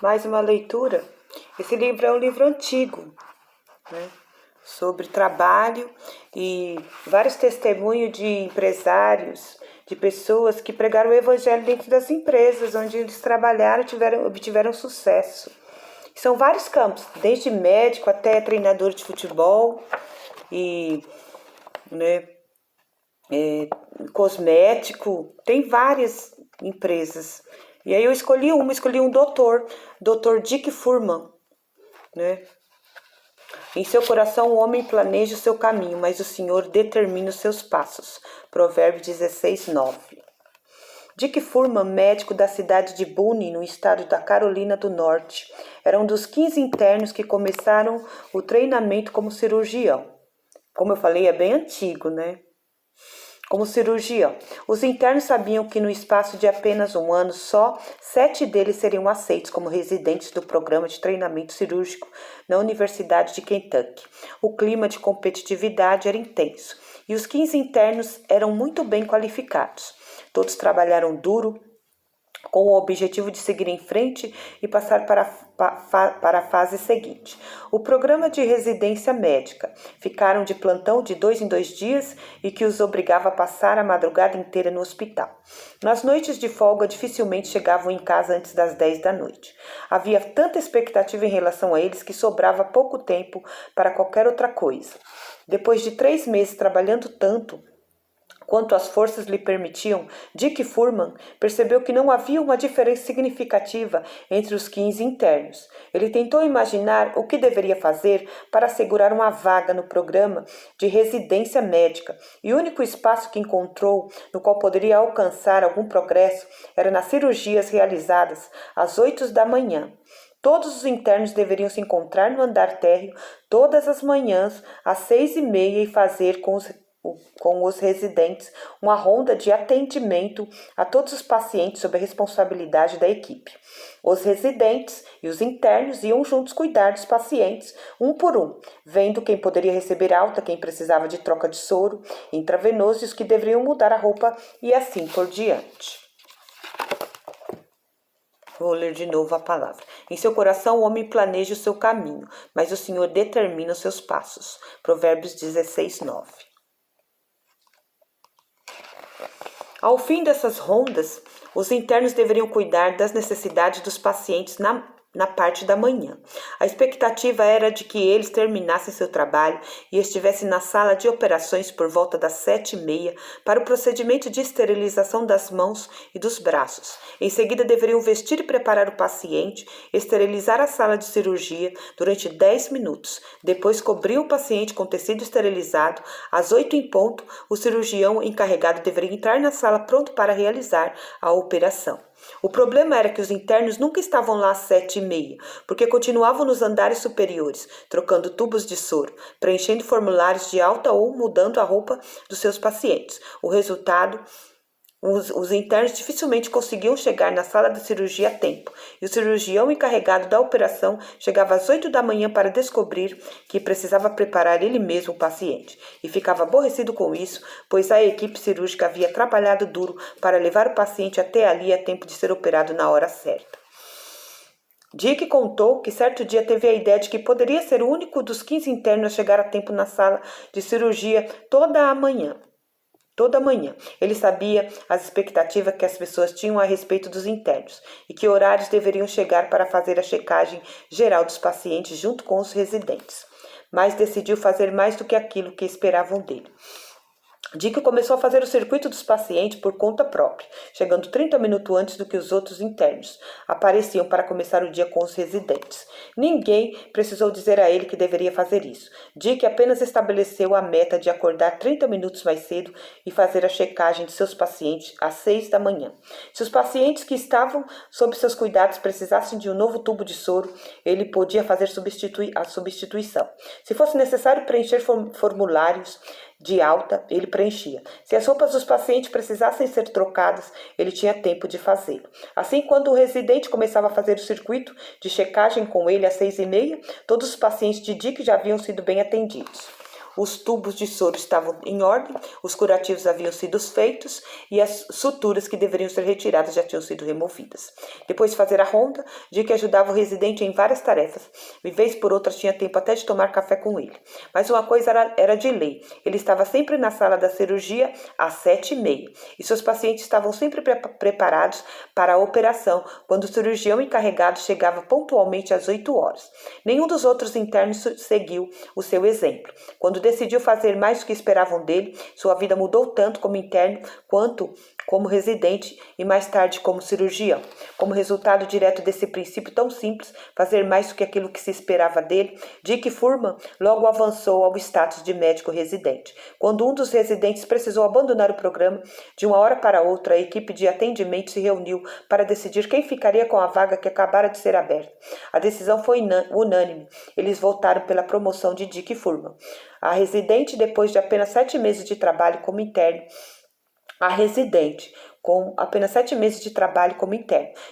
Mais uma leitura. Esse livro é um livro antigo, né? Sobre trabalho e vários testemunhos de empresários, de pessoas que pregaram o evangelho dentro das empresas onde eles trabalharam e obtiveram sucesso. São vários campos, desde médico até treinador de futebol e, né, cosmético, tem várias empresas. E aí eu escolhi um doutor Dick Furman, né? Em seu coração o homem planeja o seu caminho, mas o Senhor determina os seus passos. Provérbios 16, 9. Dick Furman, médico da cidade de Boone, no estado da Carolina do Norte, era um dos 15 internos que começaram o treinamento como cirurgião. Como eu falei, é bem antigo, né? Como cirurgião, os internos sabiam que no espaço de apenas um ano só, 7 deles seriam aceitos como residentes do programa de treinamento cirúrgico na Universidade de Kentucky. O clima de competitividade era intenso e os 15 internos eram muito bem qualificados. Todos trabalharam duro, com o objetivo de seguir em frente e passar para a fase seguinte. O programa de residência médica. Ficaram de plantão de 2 em 2 dias e que os obrigava a passar a madrugada inteira no hospital. Nas noites de folga, dificilmente chegavam em casa antes das 10 da noite. Havia tanta expectativa em relação a eles que sobrava pouco tempo para qualquer outra coisa. Depois de 3 meses trabalhando tanto quanto as forças lhe permitiam, Dick Furman percebeu que não havia uma diferença significativa entre os 15 internos. Ele tentou imaginar o que deveria fazer para assegurar uma vaga no programa de residência médica, e o único espaço que encontrou no qual poderia alcançar algum progresso era nas cirurgias realizadas às 8 da manhã. Todos os internos deveriam se encontrar no andar térreo todas as manhãs às 6h30 e fazer com os residentes uma ronda de atendimento a todos os pacientes sob a responsabilidade da equipe. Os residentes e os internos iam juntos cuidar dos pacientes, um por um, vendo quem poderia receber alta, quem precisava de troca de soro intravenoso e os que deveriam mudar a roupa e assim por diante. Vou ler de novo a palavra. Em seu coração o homem planeja o seu caminho, mas o Senhor determina os seus passos. Provérbios 16, 9. Ao fim dessas rondas, os internos deveriam cuidar das necessidades dos pacientes na parte da manhã. A expectativa era de que eles terminassem seu trabalho e estivessem na sala de operações por volta das 7h30 para o procedimento de esterilização das mãos e dos braços. Em seguida, deveriam vestir e preparar o paciente, esterilizar a sala de cirurgia durante 10 minutos. Depois, cobrir o paciente com tecido esterilizado. Às 8 em ponto, o cirurgião encarregado deveria entrar na sala pronto para realizar a operação. O problema era que os internos nunca estavam lá às 7h30, porque continuavam nos andares superiores, trocando tubos de soro, preenchendo formulários de alta ou mudando a roupa dos seus pacientes. O resultado, os internos dificilmente conseguiam chegar na sala de cirurgia a tempo, e o cirurgião encarregado da operação chegava às 8 da manhã para descobrir que precisava preparar ele mesmo o paciente, e ficava aborrecido com isso, pois a equipe cirúrgica havia trabalhado duro para levar o paciente até ali a tempo de ser operado na hora certa. Dick contou que certo dia teve a ideia de que poderia ser o único dos 15 internos a chegar a tempo na sala de cirurgia toda manhã. Ele sabia as expectativas que as pessoas tinham a respeito dos internos e que horários deveriam chegar para fazer a checagem geral dos pacientes junto com os residentes. Mas decidiu fazer mais do que aquilo que esperavam dele. Dick começou a fazer o circuito dos pacientes por conta própria, chegando 30 minutos antes do que os outros internos apareciam para começar o dia com os residentes. Ninguém precisou dizer a ele que deveria fazer isso. Dick apenas estabeleceu a meta de acordar 30 minutos mais cedo e fazer a checagem de seus pacientes às 6 da manhã. Se os pacientes que estavam sob seus cuidados precisassem de um novo tubo de soro, ele podia fazer a substituição. Se fosse necessário preencher formulários de alta, ele preenchia. Se as roupas dos pacientes precisassem ser trocadas, ele tinha tempo de fazê-lo. Assim, quando o residente começava a fazer o circuito de checagem com ele às 6h30, todos os pacientes de Dick já haviam sido bem atendidos. os tubos de soro estavam em ordem, os curativos haviam sido feitos e as suturas que deveriam ser retiradas já tinham sido removidas. Depois de fazer a ronda, Dick ajudava o residente em várias tarefas, e vez por outra tinha tempo até de tomar café com ele. Mas uma coisa era de lei, ele estava sempre na sala da cirurgia às 7h30, e seus pacientes estavam sempre preparados para a operação, quando o cirurgião encarregado chegava pontualmente às 8 horas. Nenhum dos outros internos seguiu o seu exemplo. Quando decidiu fazer mais do que esperavam dele, sua vida mudou tanto como interno quanto como residente e mais tarde como cirurgião. Como resultado direto desse princípio tão simples, fazer mais do que aquilo que se esperava dele, Dick Furman logo avançou ao status de médico residente. Quando um dos residentes precisou abandonar o programa, de uma hora para outra a equipe de atendimento se reuniu para decidir quem ficaria com a vaga que acabara de ser aberta. A decisão foi unânime. Eles votaram pela promoção de Dick Furman. A residente, depois de apenas 7 meses de trabalho como interno,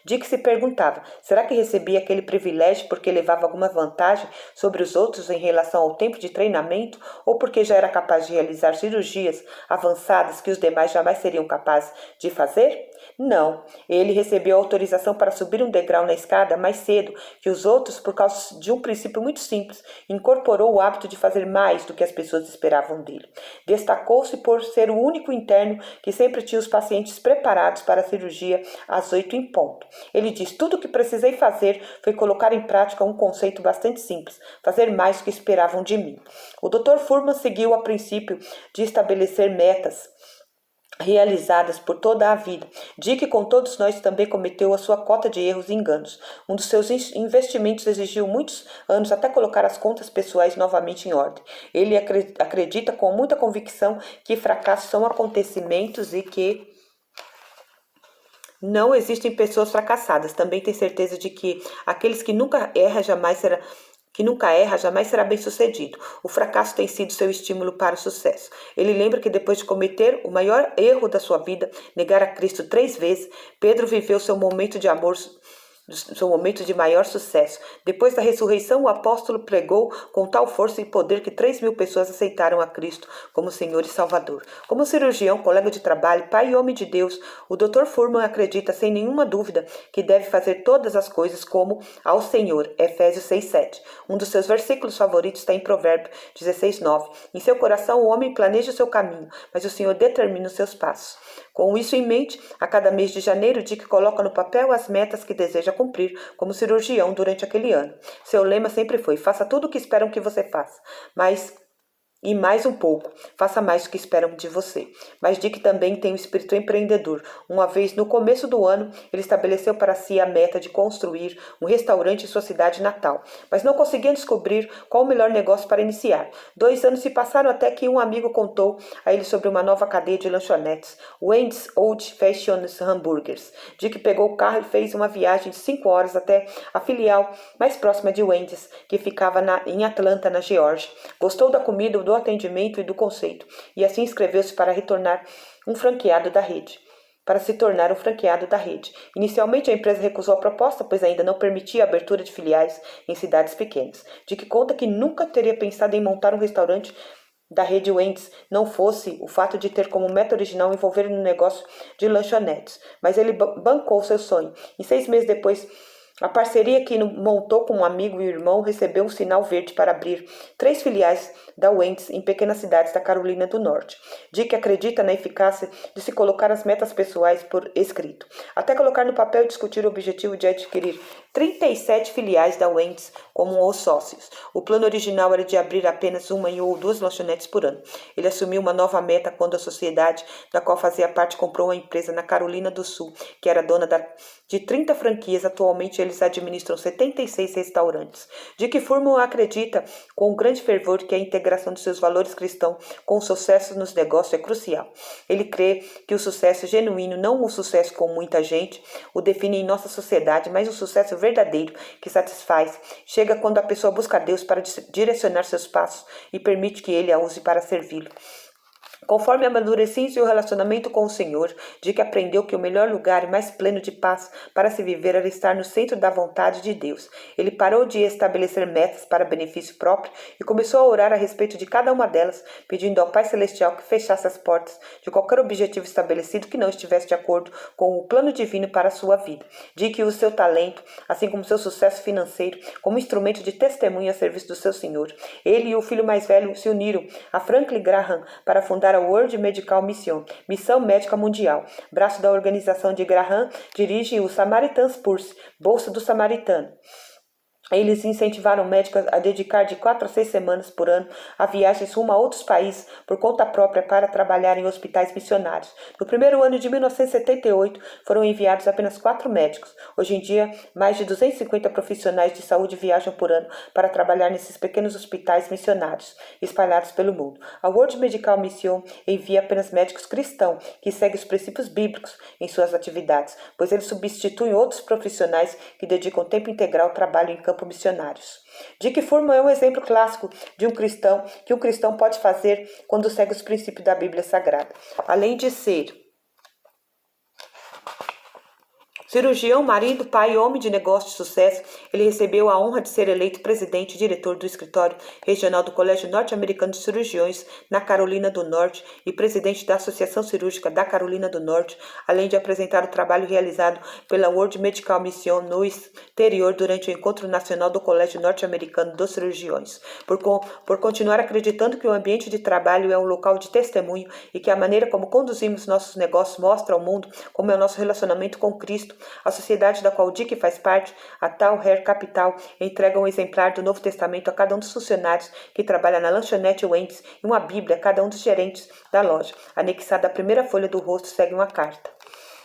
Dick se perguntava, será que recebia aquele privilégio porque levava alguma vantagem sobre os outros em relação ao tempo de treinamento ou porque já era capaz de realizar cirurgias avançadas que os demais jamais seriam capazes de fazer? Não, ele recebeu autorização para subir um degrau na escada mais cedo que os outros por causa de um princípio muito simples. Incorporou o hábito de fazer mais do que as pessoas esperavam dele. Destacou-se por ser o único interno que sempre tinha os pacientes preparados para a cirurgia às 8 em ponto. Ele diz, tudo o que precisei fazer foi colocar em prática um conceito bastante simples, fazer mais do que esperavam de mim. O Dr. Furman seguiu a princípio de estabelecer metas realizadas por toda a vida. Dick, com todos nós, também cometeu a sua cota de erros e enganos. Um dos seus investimentos exigiu muitos anos até colocar as contas pessoais novamente em ordem. Ele acredita com muita convicção que fracassos são acontecimentos e que não existem pessoas fracassadas. Também tem certeza de que aqueles que nunca erra jamais será bem-sucedido. O fracasso tem sido seu estímulo para o sucesso. Ele lembra que depois de cometer o maior erro da sua vida, negar a Cristo 3 vezes, Pedro viveu seu momento de maior sucesso. Depois da ressurreição, o apóstolo pregou com tal força e poder que 3.000 pessoas aceitaram a Cristo como Senhor e Salvador. Como cirurgião, colega de trabalho, pai e homem de Deus, o Dr. Furman acredita sem nenhuma dúvida que deve fazer todas as coisas como ao Senhor, Efésios 6:7. Um dos seus versículos favoritos está em Provérbios 16:9. Em seu coração o homem planeja o seu caminho, mas o Senhor determina os seus passos. Com isso em mente, a cada mês de janeiro, Dick coloca no papel as metas que deseja cumprir como cirurgião durante aquele ano. Seu lema sempre foi, faça tudo o que esperam que você faça, e mais um pouco, faça mais do que esperam de você. Mas Dick também tem um espírito empreendedor. Uma vez no começo do ano, ele estabeleceu para si a meta de construir um restaurante em sua cidade natal, mas não conseguia descobrir qual o melhor negócio para iniciar. 2 anos se passaram até que um amigo contou a ele sobre uma nova cadeia de lanchonetes, Wendy's Old Fashioned Hamburgers. Dick pegou o carro e fez uma viagem de 5 horas até a filial mais próxima de Wendy's, que ficava em Atlanta, na Geórgia. Gostou da comida, do atendimento e do conceito, e assim inscreveu-se para se tornar um franqueado da rede. Inicialmente, a empresa recusou a proposta, pois ainda não permitia a abertura de filiais em cidades pequenas. Dick conta que nunca teria pensado em montar um restaurante da rede Wendy's, não fosse o fato de ter como meta original envolver no negócio de lanchonetes, mas ele bancou seu sonho. E 6 meses depois, a parceria que montou com um amigo e irmão recebeu um sinal verde para abrir 3 filiais da Wendy's em pequenas cidades da Carolina do Norte. Dick acredita na eficácia de se colocar as metas pessoais por escrito, até colocar no papel e discutir o objetivo de adquirir 37 filiais da Wendy's como os sócios. O plano original era de abrir apenas 1 ou 2 lanchonetes por ano. Ele assumiu uma nova meta quando a sociedade da qual fazia parte comprou uma empresa na Carolina do Sul, que era dona de 30 franquias. Atualmente eles administram 76 restaurantes. Dick Furman acredita com grande fervor que a integração de seus valores cristãos com o sucesso nos negócios é crucial. Ele crê que o sucesso genuíno, não o sucesso com muita gente, o define em nossa sociedade, mas o sucesso verdadeiro que satisfaz chega quando a pessoa busca Deus para direcionar seus passos e permite que Ele a use para servi-lo. Conforme amadureci em seu relacionamento com o Senhor, de que aprendeu que o melhor lugar e mais pleno de paz para se viver era estar no centro da vontade de Deus. Ele parou de estabelecer metas para benefício próprio e começou a orar a respeito de cada uma delas, pedindo ao Pai Celestial que fechasse as portas de qualquer objetivo estabelecido que não estivesse de acordo com o plano divino para a sua vida. De que o seu talento, assim como seu sucesso financeiro, como instrumento de testemunho a serviço do seu Senhor. Ele e o filho mais velho se uniram a Franklin Graham para fundar a World Medical Mission, Missão Médica Mundial. Braço da organização de Graham dirige o Samaritan's Purse, Bolsa do Samaritano. Eles incentivaram médicos a dedicar de 4 a 6 semanas por ano a viagens rumo a outros países por conta própria para trabalhar em hospitais missionários. No primeiro ano de 1978, foram enviados apenas 4 médicos. Hoje em dia, mais de 250 profissionais de saúde viajam por ano para trabalhar nesses pequenos hospitais missionários, espalhados pelo mundo. A World Medical Mission envia apenas médicos cristãos que seguem os princípios bíblicos em suas atividades, pois eles substituem outros profissionais que dedicam tempo integral ao trabalho em campo missionários. Dick Furman é um exemplo clássico de um cristão pode fazer quando segue os princípios da Bíblia Sagrada. Além de ser cirurgião, marido, pai e homem de negócio de sucesso, ele recebeu a honra de ser eleito presidente e diretor do escritório regional do Colégio Norte-Americano de Cirurgiões na Carolina do Norte e presidente da Associação Cirúrgica da Carolina do Norte, além de apresentar o trabalho realizado pela World Medical Mission no exterior durante o Encontro Nacional do Colégio Norte-Americano dos Cirurgiões. Por continuar acreditando que o ambiente de trabalho é um local de testemunho e que a maneira como conduzimos nossos negócios mostra ao mundo como é o nosso relacionamento com Cristo, a sociedade da qual Dick faz parte, a Tal Hair Capital, entrega um exemplar do Novo Testamento a cada um dos funcionários que trabalha na lanchonete Wendy's e uma Bíblia a cada um dos gerentes da loja. Anexada à primeira folha do rosto segue uma carta.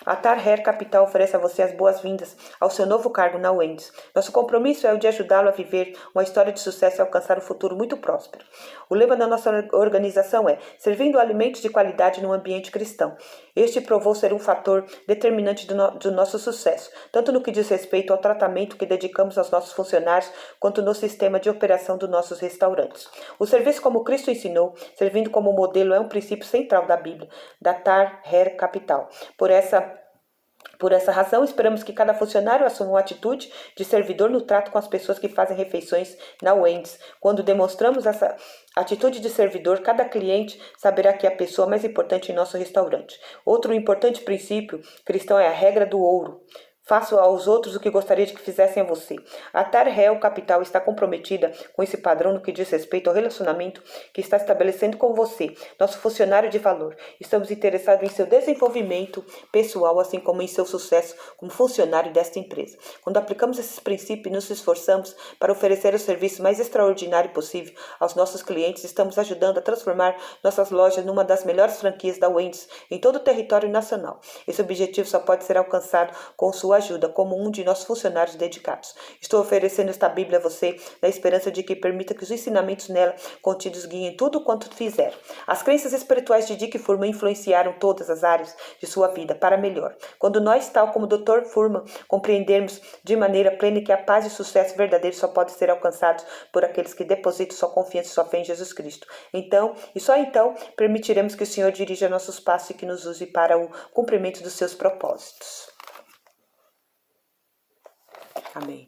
A Tar Hair Capital oferece a você as boas-vindas ao seu novo cargo na Wendy's. Nosso compromisso é o de ajudá-lo a viver uma história de sucesso e alcançar um futuro muito próspero. O lema da nossa organização é servindo alimentos de qualidade num ambiente cristão. Este provou ser um fator determinante do nosso sucesso, tanto no que diz respeito ao tratamento que dedicamos aos nossos funcionários, quanto no sistema de operação dos nossos restaurantes. O serviço como Cristo ensinou, servindo como modelo, é um princípio central da Bíblia, da Tar Hair Capital. Por essa razão, esperamos que cada funcionário assuma uma atitude de servidor no trato com as pessoas que fazem refeições na Wendy's. Quando demonstramos essa atitude de servidor, cada cliente saberá que é a pessoa mais importante em nosso restaurante. Outro importante princípio cristão é a regra do ouro. Faça aos outros o que gostaria de que fizessem a você. A Tar Hair Capital está comprometida com esse padrão no que diz respeito ao relacionamento que está estabelecendo com você, nosso funcionário de valor. Estamos interessados em seu desenvolvimento pessoal, assim como em seu sucesso como funcionário desta empresa. Quando aplicamos esses princípios e nos esforçamos para oferecer o serviço mais extraordinário possível aos nossos clientes, estamos ajudando a transformar nossas lojas numa das melhores franquias da Wendy's em todo o território nacional. Esse objetivo só pode ser alcançado com sua ajuda como um de nossos funcionários dedicados. Estou oferecendo esta Bíblia a você na esperança de que permita que os ensinamentos nela contidos guiem tudo quanto fizer. As crenças espirituais de Dick Furman influenciaram todas as áreas de sua vida para melhor. Quando nós, tal como o Dr. Furman, compreendermos de maneira plena que a paz e o sucesso verdadeiro só podem ser alcançados por aqueles que depositam sua confiança e sua fé em Jesus Cristo. Então, e só então, permitiremos que o Senhor dirija nossos passos e que nos use para o cumprimento dos seus propósitos. Amém.